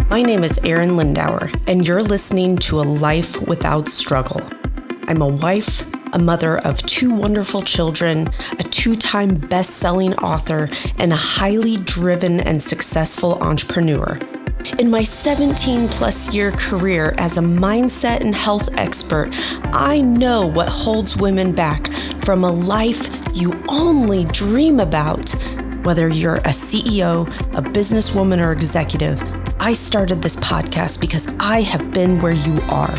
My name is Erin Lindauer, and you're listening to A Life Without Struggle. I'm a wife, a mother of 2 wonderful children, a 2-time best-selling author, and a highly driven and successful entrepreneur. In my 17-plus year career as a mindset and health expert, I know what holds women back from a life you only dream about. Whether you're a CEO, a businesswoman, or executive, I started this podcast because I have been where you are,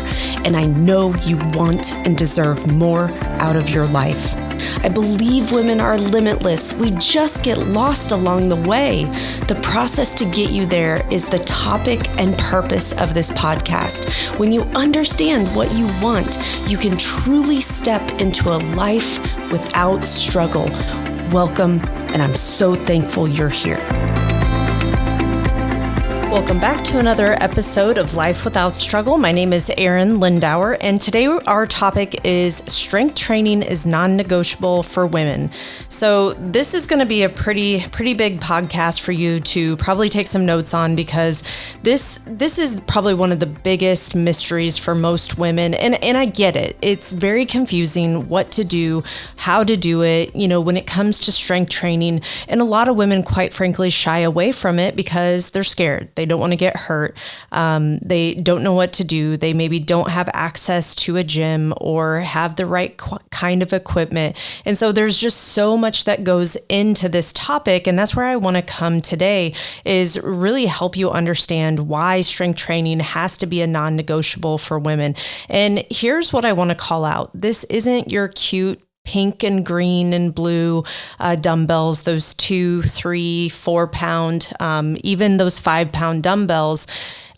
and I know you want and deserve more out of your life. I believe women are limitless. We just get lost along the way. The process to get you there is the topic and purpose of this podcast. When you understand what you want, you can truly step into a life without struggle. Welcome, and I'm so thankful you're here. Welcome back to another episode of Life Without Struggle. My name is Erin Lindauer, and today our topic is strength training is non-negotiable for women. So this is going to be a pretty big podcast for you to probably take some notes on, because this is probably one of the biggest mysteries for most women, and I get it. It's very confusing what to do, how to do it, when it comes to strength training, and a lot of women, quite frankly, shy away from it because they're scared. They don't want to get hurt. They don't know what to do. They maybe don't have access to a gym or have the right kind of equipment. And so there's just so much that goes into this topic. And that's where I want to come today, is really help you understand why strength training has to be a non-negotiable for women. And here's what I want to call out. This isn't your cute pink and green and blue dumbbells, those 2, 3, 4 pound, even those 5 pound dumbbells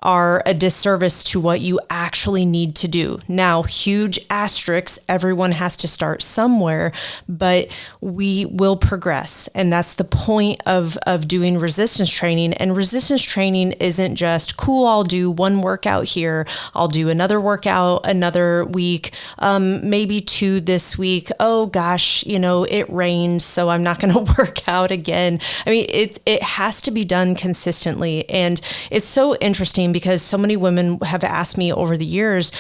are a disservice to what you actually need to do. Now, huge asterisks, everyone has to start somewhere, but we will progress. And that's the point of doing resistance training. And resistance training isn't just, cool, I'll do one workout here, I'll do another workout another week, maybe 2 this week. Oh gosh, it rained, so I'm not going to work out again. I mean, it has to be done consistently. And it's so interesting because so many women have asked me over the years,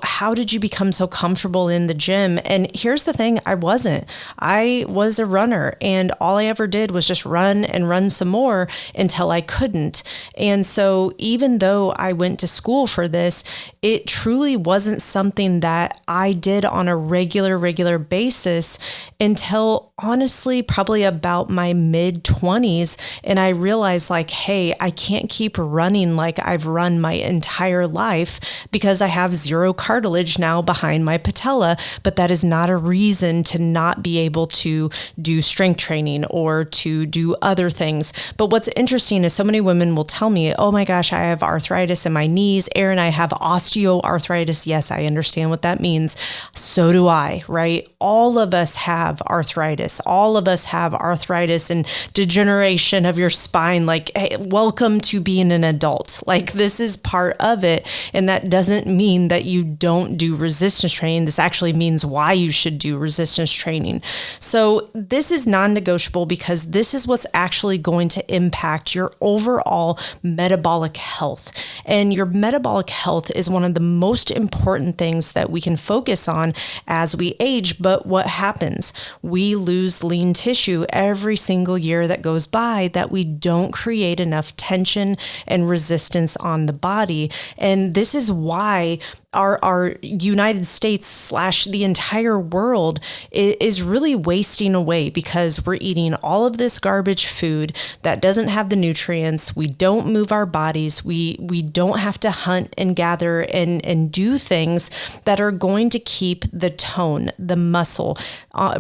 how did you become so comfortable in the gym? And here's the thing, I wasn't. I was a runner, and all I ever did was just run and run some more until I couldn't. And so even though I went to school for this, it truly wasn't something that I did on a regular basis until honestly probably about my mid-20s. And I realized hey, I can't keep running like I've run my entire life because I have 0 cartilage now behind my patella, but that is not a reason to not be able to do strength training or to do other things. But what's interesting is so many women will tell me, oh my gosh, I have arthritis in my knees. Erin, I have osteoarthritis. Yes, I understand what that means. So do I, right? All of us have arthritis. All of us have arthritis and degeneration of your spine. Hey, welcome to being an adult. This is part of it. And that doesn't mean that you don't do resistance training. This actually means why you should do resistance training. So this is non-negotiable because this is what's actually going to impact your overall metabolic health. And your metabolic health is one of the most important things that we can focus on as we age. But what happens? We lose lean tissue every single year that goes by that we don't create enough tension and resistance on the body. And this is why our United States / the entire world is really wasting away, because we're eating all of this garbage food that doesn't have the nutrients. We don't move our bodies. We don't have to hunt and gather and do things that are going to keep the tone, the muscle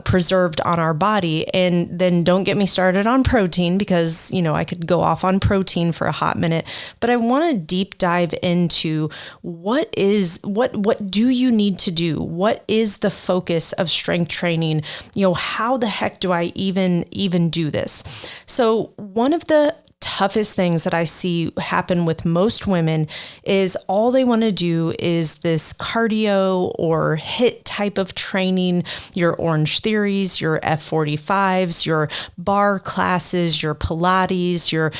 preserved on our body. And then don't get me started on protein, because, I could go off on protein for a hot minute, but I want to deep dive into what do you need to do? What is the focus of strength training? How the heck do I even do this? So one of the toughest things that I see happen with most women is all they want to do is this cardio or HIIT type of training, your Orange Theories, your F45s, your bar classes, your Pilates, your,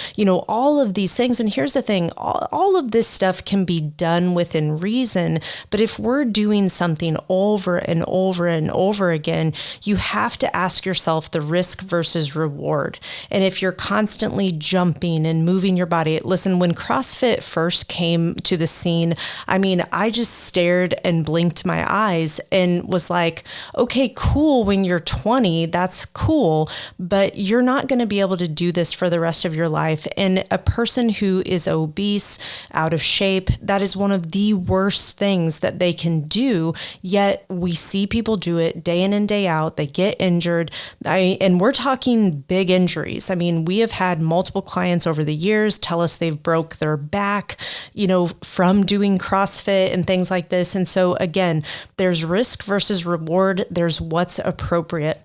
all of these things. And here's the thing, all of this stuff can be done within reason. But if we're doing something over and over and over again, you have to ask yourself the risk versus reward. And if you're constantly jumping and moving your body, listen, when CrossFit first came to the scene, I just stared and blinked my eyes and was like, okay, cool. When you're 20, that's cool, but you're not going to be able to do this for the rest of your life. And a person who is obese, out of shape, that is one of the worst things that they can do. Yet we see people do it day in and day out. They get injured. And we're talking big injuries. We have had multiple clients over the years tell us they've broke their back, from doing CrossFit and things like this. And so again, there's risk versus reward. There's what's appropriate.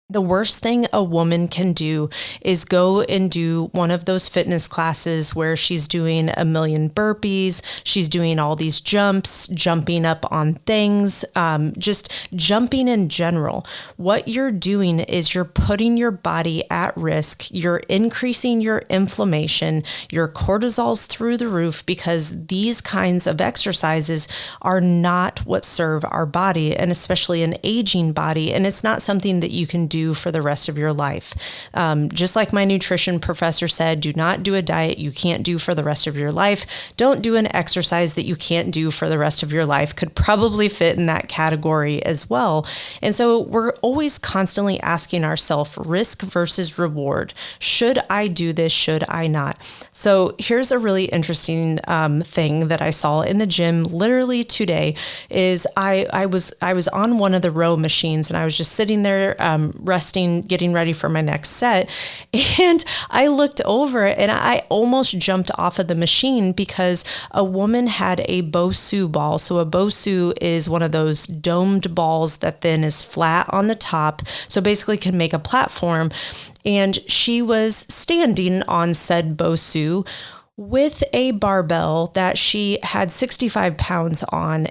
The worst thing a woman can do is go and do one of those fitness classes where she's doing a million burpees, she's doing all these jumps, jumping up on things, just jumping in general. What you're doing is you're putting your body at risk. You're increasing your inflammation. Your cortisol's through the roof because these kinds of exercises are not what serve our body, and especially an aging body. And it's not something that you can do for the rest of your life. Just like my nutrition professor said, do not do a diet you can't do for the rest of your life. Don't do an exercise that you can't do for the rest of your life. Could probably fit in that category as well. And so we're always constantly asking ourselves risk versus reward. Should I do this? Should I not? So here's a really interesting thing that I saw in the gym literally today is I was on one of the row machines and I was just sitting there resting, getting ready for my next set. And I looked over and I almost jumped off of the machine because a woman had a Bosu ball. So a Bosu is one of those domed balls that then is flat on the top. So basically can make a platform. And she was standing on said Bosu with a barbell that she had 65 pounds on,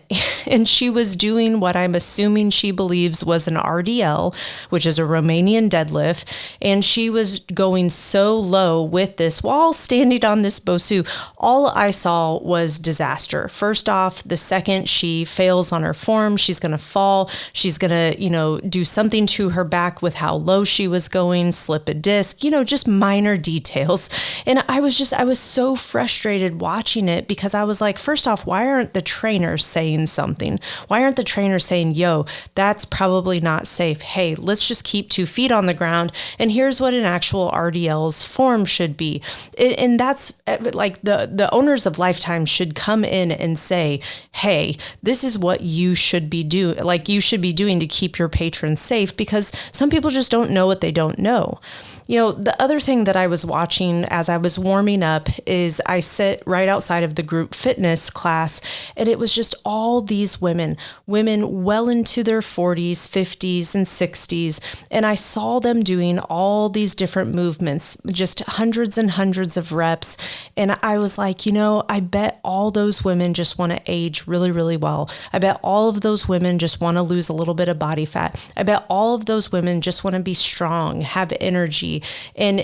and she was doing what I'm assuming she believes was an RDL, which is a Romanian deadlift, and she was going so low with this while standing on this Bosu. All I saw was disaster. First off, the second she fails on her form, she's going to fall. She's going to, do something to her back with how low she was going, slip a disc, just minor details. And I was so frustrated watching it because I was like, first off, why aren't the trainers saying something? Why aren't the trainers saying, yo, that's probably not safe. Hey, let's just keep 2 feet on the ground. And here's what an actual RDL's form should be. And that's like the owners of Lifetime should come in and say, hey, this is what you should be doing. Like you should be doing to keep your patrons safe, because some people just don't know what they don't know. The other thing that I was watching as I was warming up is I sit right outside of the group fitness class, and it was just all these women well into their 40s, 50s, and 60s. And I saw them doing all these different movements, just hundreds and hundreds of reps. And I was like, I bet all those women just want to age really, really well. I bet all of those women just want to lose a little bit of body fat. I bet all of those women just want to be strong, have energy. And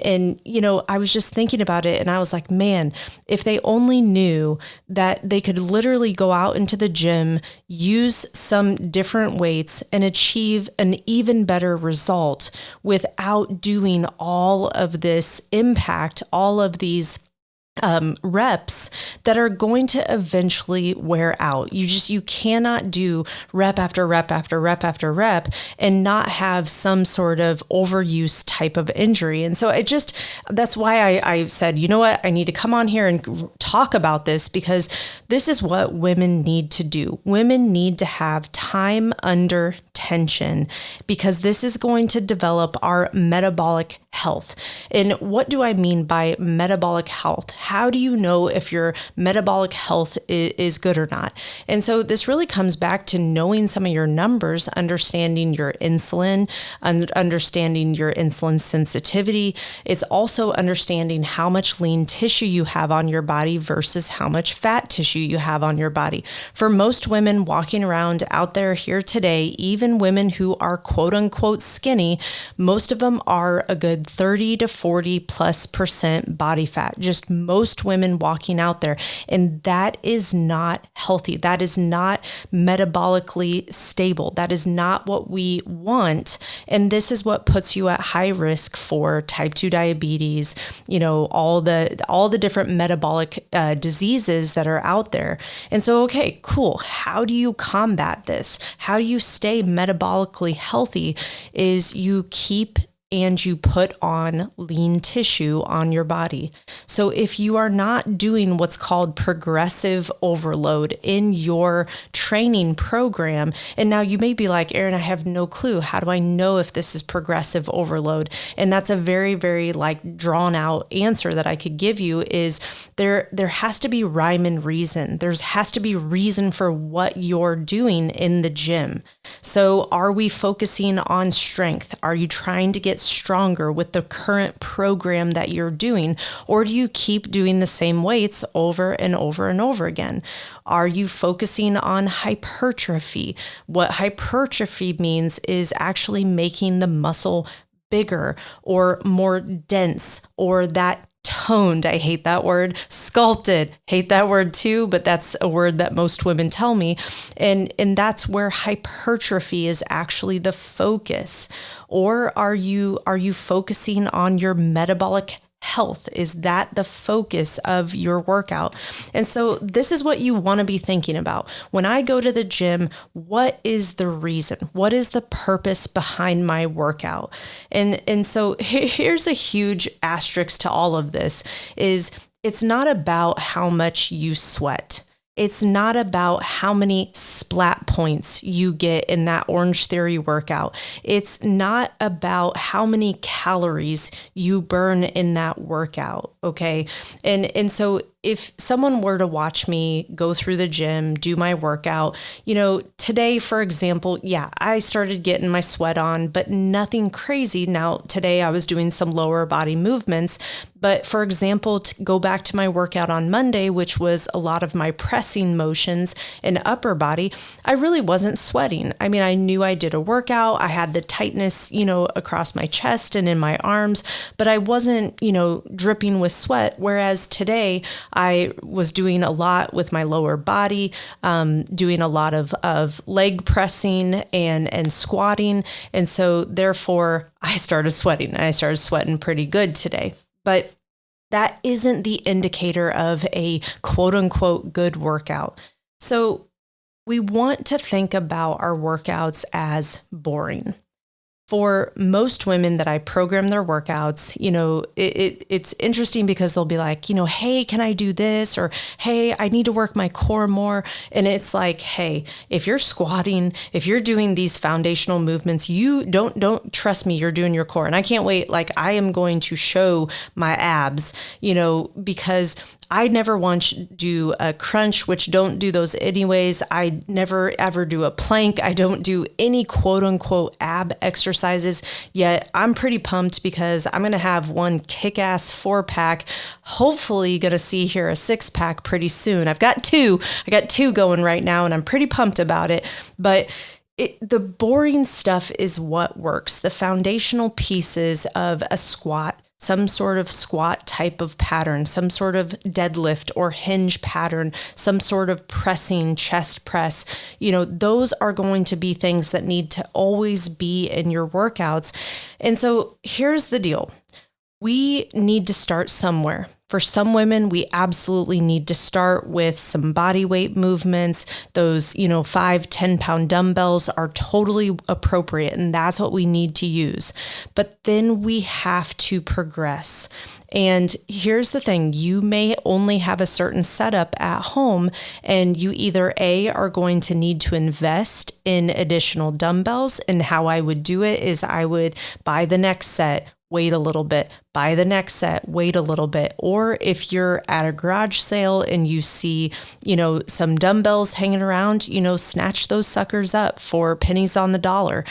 I was just thinking about it and I was like, man, if they only knew that they could literally go out into the gym, use some different weights and achieve an even better result without doing all of this impact, all of these reps that are going to eventually wear out. You cannot do rep after rep after rep after rep and not have some sort of overuse type of injury. And so that's why I said, you know what, I need to come on here and talk about this, because this is what women need to do. Women need to have time under tension, because this is going to develop our metabolic health. And what do I mean by metabolic health? How do you know if your metabolic health is good or not? And so this really comes back to knowing some of your numbers, understanding your insulin, understanding your insulin sensitivity. It's also understanding how much lean tissue you have on your body versus how much fat tissue you have on your body. For most women walking around out there here today, even women who are quote unquote skinny, most of them are a good 30 to 40+% body fat. Just most women walking out there. And that is not healthy. That is not metabolically stable. That is not what we want. And this is what puts you at high risk for type 2 diabetes, all the different metabolic diseases that are out there. And so, okay, cool. How do you combat this? How do you stay metabolically healthy? Is you keep and you put on lean tissue on your body. So if you are not doing what's called progressive overload in your training program, and now you may be like, Erin, I have no clue. How do I know if this is progressive overload? And that's a very, very drawn out answer that I could give you is there has to be rhyme and reason. There has to be reason for what you're doing in the gym. So are we focusing on strength? Are you trying to get stronger with the current program that you're doing? Or do you keep doing the same weights over and over and over again? Are you focusing on hypertrophy? What hypertrophy means is actually making the muscle bigger or more dense or that toned. I hate that word. Sculpted. Hate that word too, but that's a word that most women tell me. And that's where hypertrophy is actually the focus. Or are you focusing on your metabolic health? Is that the focus of your workout? And so this is what you want to be thinking about. When I go to the gym, what is the reason? What is the purpose behind my workout? And so here's a huge asterisk to all of this is it's not about how much you sweat. It's not about how many splat points you get in that Orange Theory workout. It's not about how many calories you burn in that workout, okay? And so if someone were to watch me go through the gym, do my workout, today, for example, I started getting my sweat on, but nothing crazy. Now, today I was doing some lower body movements, but for example, to go back to my workout on Monday, which was a lot of my pressing motions in upper body, I really wasn't sweating. I mean, I knew I did a workout. I had the tightness, across my chest and in my arms, but I wasn't, dripping with sweat. Whereas today I was doing a lot with my lower body, doing a lot of leg pressing and squatting. And so therefore I started sweating. I started sweating pretty good today. But that isn't the indicator of a quote unquote good workout. So we want to think about our workouts as boring. For most women that I program their workouts, it's interesting because they'll be like, hey, can I do this? Or, hey, I need to work my core more. And it's like, hey, if you're squatting, if you're doing these foundational movements, you don't trust me, you're doing your core. And I can't wait. I am going to show my abs, because I never once do a crunch, which don't do those anyways. I never ever do a plank. I don't do any quote unquote ab exercises yet. I'm pretty pumped because I'm going to have one kick-ass 4-pack, hopefully going to see here a 6-pack pretty soon. I got two going right now and I'm pretty pumped about it. But the boring stuff is what works. The foundational pieces of a squat, some sort of squat type of pattern, some sort of deadlift or hinge pattern, some sort of pressing chest press, those are going to be things that need to always be in your workouts. And so here's the deal. We need to start somewhere. For some women, we absolutely need to start with some body weight movements. Those, 5-10 pound dumbbells are totally appropriate, and that's what we need to use. But then we have to progress. And here's the thing, you may only have a certain setup at home, and you either are going to need to invest in additional dumbbells. And how I would do it is I would buy the next set, wait a little bit, buy the next set, wait a little bit. Or if you're at a garage sale and you see, some dumbbells hanging around, snatch those suckers up for pennies on the dollar.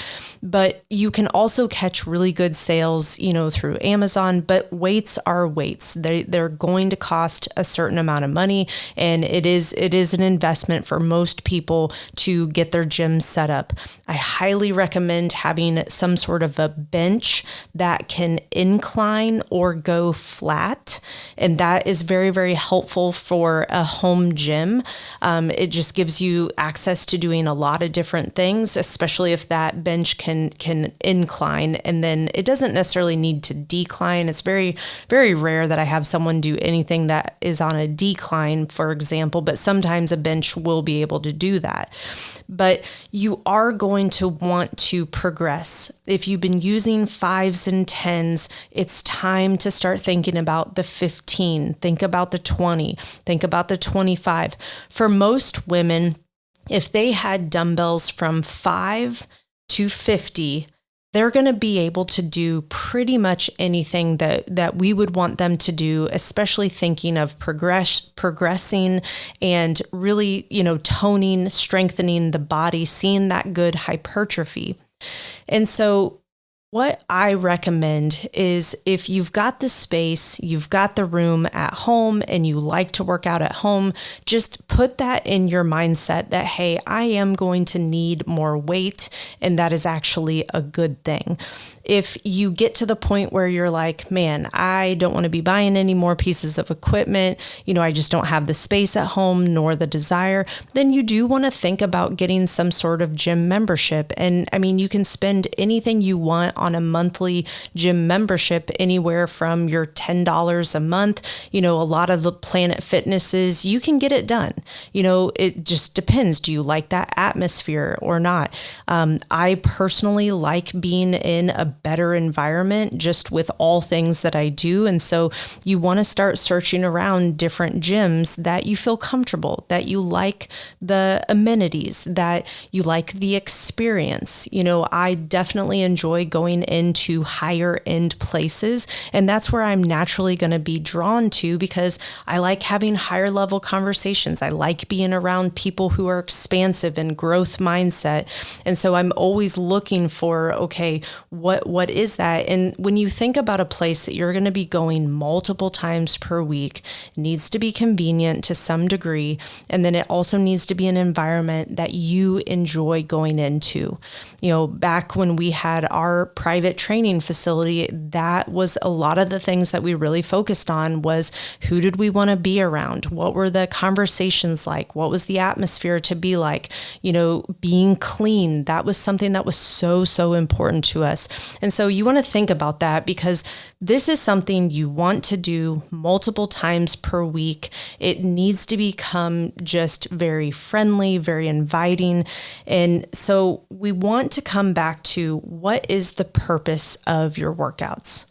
But you can also catch really good sales, through Amazon, but weights are weights. They're going to cost a certain amount of money. And it is an investment for most people to get their gym set up. I highly recommend having some sort of a bench that can incline or go flat. And that is very, very helpful for a home gym. It just gives you access to doing a lot of different things, especially if that bench can incline. And then it doesn't necessarily need to decline. It's very, very rare that I have someone do anything that is on a decline, for example, but sometimes a bench will be able to do that. But you are going to want to progress. If you've been using 5s and 10s, it's time to start thinking about the 15, think about the 20, think about the 25. For most women, if they had dumbbells from 5 to 50, they're going to be able to do pretty much anything that we would want them to do, especially thinking of progressing and really, toning, strengthening the body, seeing that good hypertrophy. And so what I recommend is if you've got the space, you've got the room at home, and you like to work out at home, just put that in your mindset that, hey, I am going to need more weight, and that is actually a good thing. If you get to the point where you're like, man, I don't want to be buying any more pieces of equipment, I just don't have the space at home nor the desire, then you do want to think about getting some sort of gym membership. And I mean, you can spend anything you want on a monthly gym membership, anywhere from your $10 a month. A lot of the Planet Fitnesses, you can get it done. It just depends. Do you like that atmosphere or not? I personally like being in a better environment just with all things that I do. And so you want to start searching around different gyms that you feel comfortable, that you like the amenities, that you like the experience. I definitely enjoy going into higher end places. And that's where I'm naturally going to be drawn to, because I like having higher level conversations. I like being around people who are expansive and growth mindset. And so I'm always looking for, okay, what is that? And when you think about a place that you're going to be going multiple times per week, it needs to be convenient to some degree. And then it also needs to be an environment that you enjoy going into. Back when we had our private training facility, that was a lot of the things that we really focused on was, who did we want to be around? What were the conversations like? What was the atmosphere to be like? Being clean, that was something that was so, so important to us. And so you want to think about that, because this is something you want to do multiple times per week. It needs to become just very friendly, very inviting. And so we want to come back to, what is the purpose of your workouts?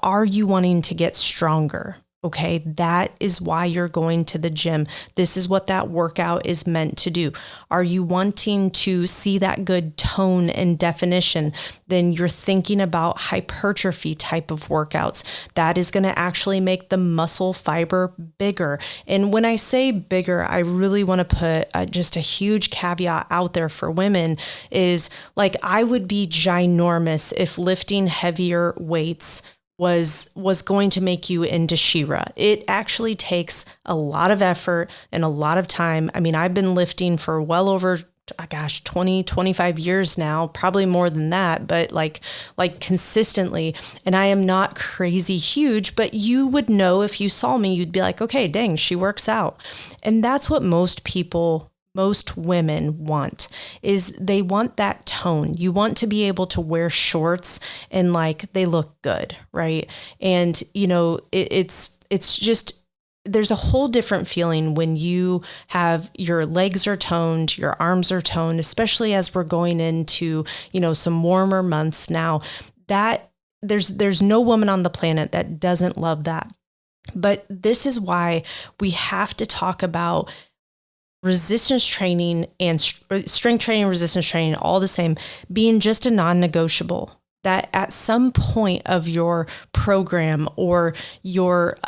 Are you wanting to get stronger? Okay, that is why you're going to the gym. This is what that workout is meant to do. Are you wanting to see that good tone and definition? Then you're thinking about hypertrophy type of workouts. That is going to actually make the muscle fiber bigger. And when I say bigger, I really want to put just a huge caveat out there for women is, like, I would be ginormous if lifting heavier weights was going to make you into She-Ra. It actually takes a lot of effort and a lot of time. I mean, I've been lifting for well over 20, 25 years now, probably more than that, but like consistently. And I am not crazy huge, but you would know if you saw me, you'd be like, okay, dang, she works out. And that's what most women want, is they want that tone. You want to be able to wear shorts and like they look good, right? And it's it's just, there's a whole different feeling when you have your legs are toned, your arms are toned, especially as we're going into, some warmer months now. That there's no woman on the planet that doesn't love that. But this is why we have to talk about resistance training and strength training, resistance training, all the same, being just a non-negotiable. That at some point of your program or your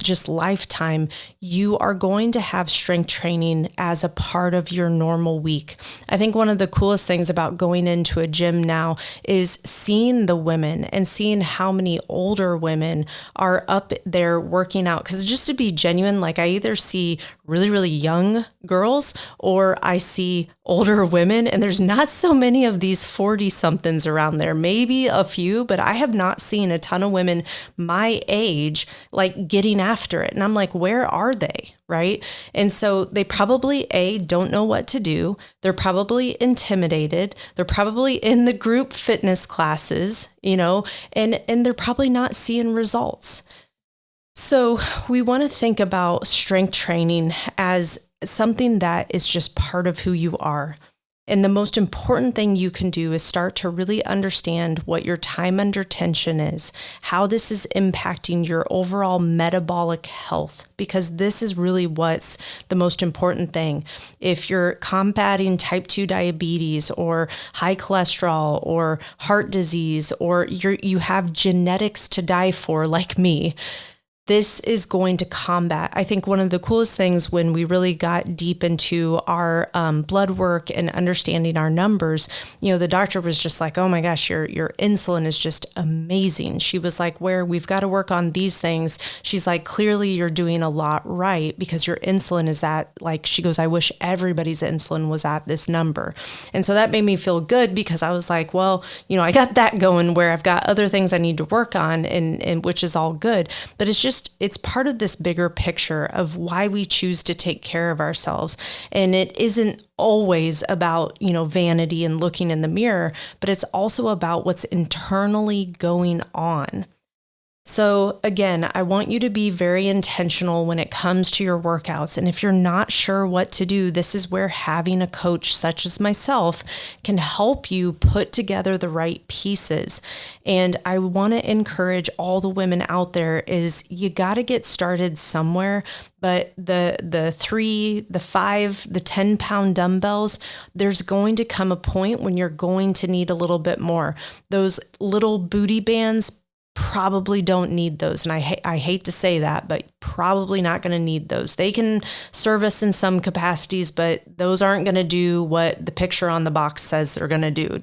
just lifetime, you are going to have strength training as a part of your normal week. I think one of the coolest things about going into a gym now is seeing the women and seeing how many older women are up there working out. Because just to be genuine, like I either see really, really young girls or I see older women, and there's not so many of these 40-somethings around there, maybe a few, but I have not seen a ton of women my age like getting after it. And I'm like, where are they? Right. And so they probably don't know what to do. They're probably intimidated. They're probably in the group fitness classes, and they're probably not seeing results. So we want to think about strength training as something that is just part of who you are. And the most important thing you can do is start to really understand what your time under tension is, how this is impacting your overall metabolic health, because this is really what's the most important thing. If you're combating type 2 diabetes or high cholesterol or heart disease, or you have genetics to die for like me, this is going to combat. I think one of the coolest things when we really got deep into our blood work and understanding our numbers, the doctor was just like, oh my gosh, your insulin is just amazing. She was like, where we've got to work on these things. She's like, clearly you're doing a lot right because your insulin is at, like, she goes, I wish everybody's insulin was at this number. And so that made me feel good because I was like, well, I got that going where I've got other things I need to work on and which is all good. But it's part of this bigger picture of why we choose to take care of ourselves. And it isn't always about, vanity and looking in the mirror, but it's also about what's internally going on. So again, I want you to be very intentional when it comes to your workouts. And if you're not sure what to do, this is where having a coach such as myself can help you put together the right pieces. And I want to encourage all the women out there is you got to get started somewhere. But the 3, the 5, the 10-pound dumbbells, there's going to come a point when you're going to need a little bit more. Those little booty bands, probably don't need those. And I hate to say that, but probably not going to need those. They can serve us in some capacities, but those aren't going to do what the picture on the box says they're going to do.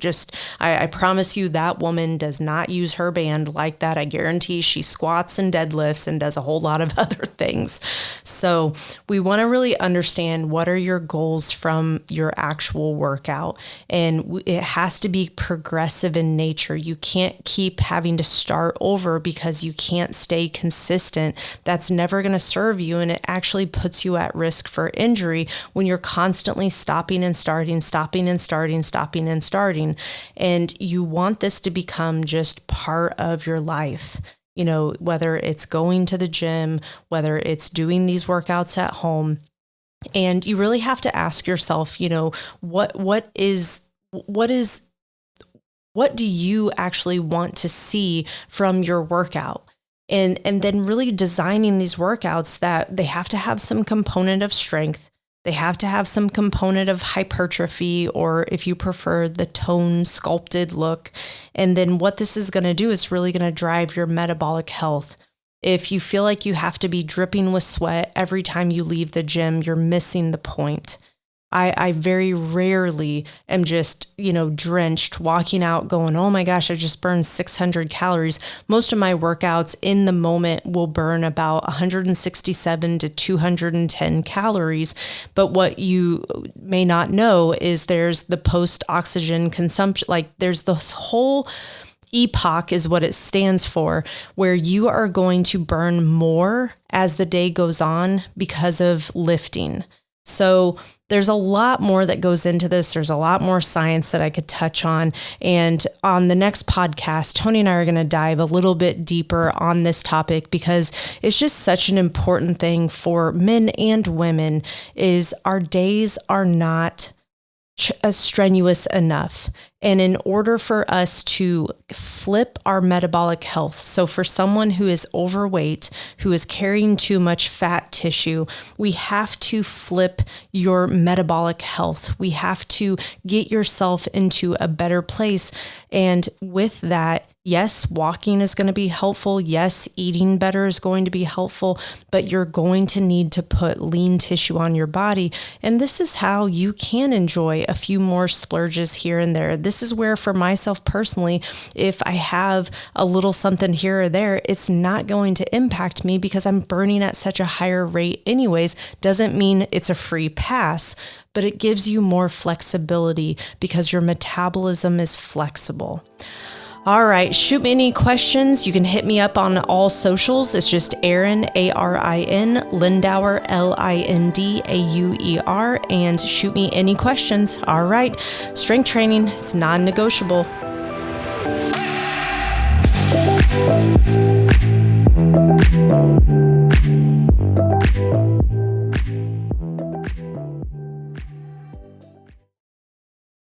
I promise you that woman does not use her band like that. I guarantee she squats and deadlifts and does a whole lot of other things. So we want to really understand what are your goals from your actual workout. And it has to be progressive in nature. You can't keep having to start over because you can't stay consistent. That's never going to serve you, and it actually puts you at risk for injury when you're constantly stopping and starting, stopping and starting, stopping and starting. And you want this to become just part of your life. Whether it's going to the gym, whether it's doing these workouts at home. And you really have to ask yourself, what do you actually want to see from your workout? And then really designing these workouts that they have to have some component of strength. They have to have some component of hypertrophy, or if you prefer, the toned, sculpted look. And then what this is going to do is really going to drive your metabolic health. If you feel like you have to be dripping with sweat every time you leave the gym, you're missing the point. I very rarely am just, drenched walking out going, oh my gosh, I just burned 600 calories. Most of my workouts in the moment will burn about 167 to 210 calories. But what you may not know is there's the post-oxygen consumption, like there's this whole EPOC is what it stands for, where you are going to burn more as the day goes on because of lifting. So there's a lot more that goes into this. There's a lot more science that I could touch on. And on the next podcast, Tony and I are going to dive a little bit deeper on this topic because it's just such an important thing for men and women is our days are not strenuous enough. And in order for us to flip our metabolic health, so for someone who is overweight, who is carrying too much fat tissue, we have to flip your metabolic health. We have to get yourself into a better place. And with that, yes, walking is going to be helpful. Yes, eating better is going to be helpful, but you're going to need to put lean tissue on your body. And this is how you can enjoy a few more splurges here and there. This is where, for myself personally, if I have a little something here or there, it's not going to impact me because I'm burning at such a higher rate anyways. Doesn't mean it's a free pass, but it gives you more flexibility because your metabolism is flexible. All right, shoot me any questions. You can hit me up on all socials. It's just Arin, Arin, Lindauer, Lindauer, and shoot me any questions. All right, strength training is non-negotiable.